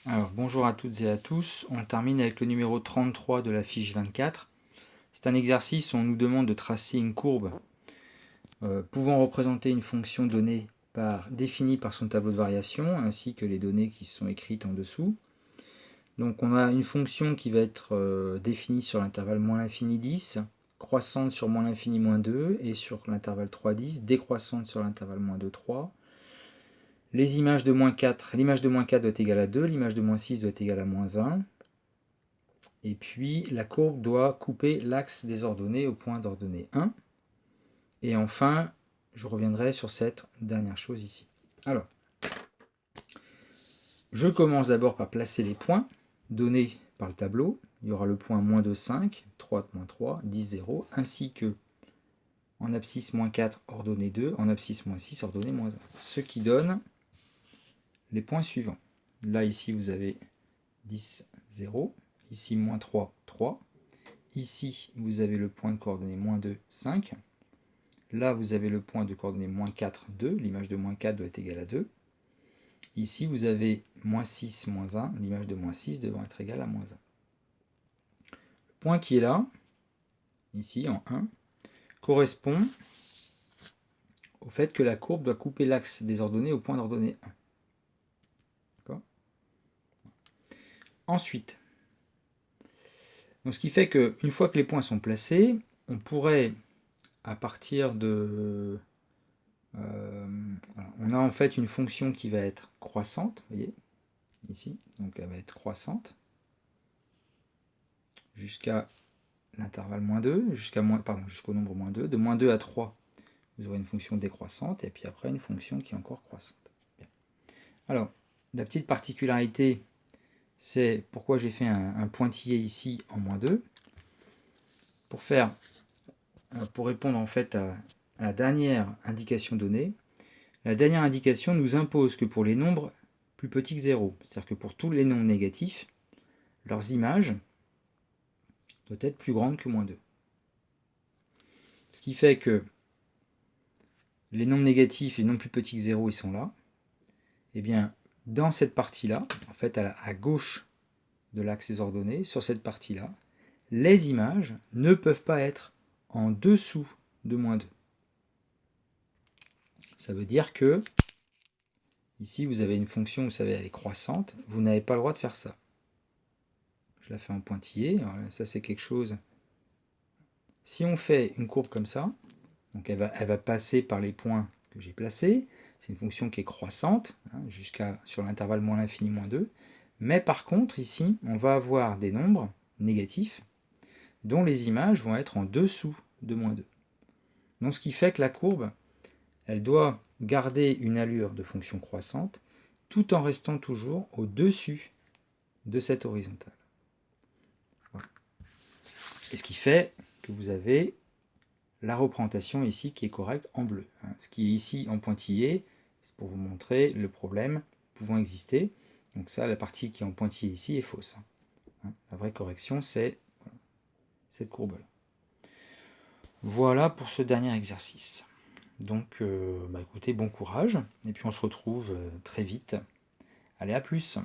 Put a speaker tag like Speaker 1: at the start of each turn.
Speaker 1: Alors bonjour à toutes et à tous, on termine avec le numéro 33 de la fiche 24. C'est un exercice où on nous demande de tracer une courbe pouvant représenter une fonction donnée définie par son tableau de variation, ainsi que les données qui sont écrites en dessous. Donc on a une fonction qui va être définie sur l'intervalle moins l'infini 10, croissante sur moins l'infini moins 2, et sur l'intervalle 3, 10, décroissante sur l'intervalle moins 2, 3. Les images de moins 4, l'image de moins 4 doit être égale à 2, l'image de moins 6 doit être égale à moins 1. Et puis la courbe doit couper l'axe des ordonnées au point d'ordonnée 1. Et enfin, je reviendrai sur cette dernière chose ici. Alors, je commence d'abord par placer les points donnés par le tableau. Il y aura le point moins 2, 5, 3, moins 3, 10, 0, ainsi que en abscisse moins 4, ordonnée 2, en abscisse moins 6, ordonnée moins 1. Ce qui donne les points suivants. Là, ici, vous avez 10, 0. Ici, moins 3, 3. Ici, vous avez le point de coordonnée moins 2, 5. Là, vous avez le point de coordonnée moins 4, 2. L'image de moins 4 doit être égale à 2. Ici, vous avez moins 6, moins 1. L'image de moins 6 devant être égale à moins 1. Le point qui est là, ici en 1, correspond au fait que la courbe doit couper l'axe des ordonnées au point d'ordonnée 1. D'accord ? Ensuite, donc ce qui fait qu'une fois que les points sont placés, on pourrait, à partir de... voilà, on a en fait une fonction qui va être croissante, vous voyez, ici, donc elle va être croissante, jusqu'à l'intervalle moins 2, jusqu'au nombre moins 2, de moins 2 à 3, vous aurez une fonction décroissante, et puis après une fonction qui est encore croissante. Bien. Alors, la petite particularité, c'est pourquoi j'ai fait un pointillé ici en moins 2, pour répondre en fait à la dernière indication donnée. La dernière indication nous impose que pour les nombres plus petits que 0, c'est-à-dire que pour tous les nombres négatifs, leurs images doivent être plus grandes que moins 2. Ce qui fait que les nombres négatifs et les nombres plus petits que 0, ils sont là. Et bien, dans cette partie-là, en fait à gauche de l'axe des ordonnées, sur cette partie-là, les images ne peuvent pas être en dessous de moins 2. Ça veut dire que, ici vous avez une fonction, vous savez, elle est croissante, vous n'avez pas le droit de faire ça. Je la fais en pointillé, alors ça c'est quelque chose. Si on fait une courbe comme ça, donc elle va passer par les points que j'ai placés, c'est une fonction qui est croissante, jusqu'à sur l'intervalle moins l'infini moins 2, mais par contre ici on va avoir des nombres négatifs dont les images vont être en dessous de moins 2. Donc ce qui fait que la courbe, elle doit garder une allure de fonction croissante tout en restant toujours au-dessus de cette horizontale. Voilà. Et ce qui fait que vous avez la représentation ici qui est correcte en bleu. Ce qui est ici en pointillé, c'est pour vous montrer le problème pouvant exister. Donc ça, la partie qui est en pointillé ici est fausse. La vraie correction, c'est cette courbe-là. Voilà pour ce dernier exercice. Donc, écoutez, bon courage, et puis on se retrouve très vite. Allez, à plus!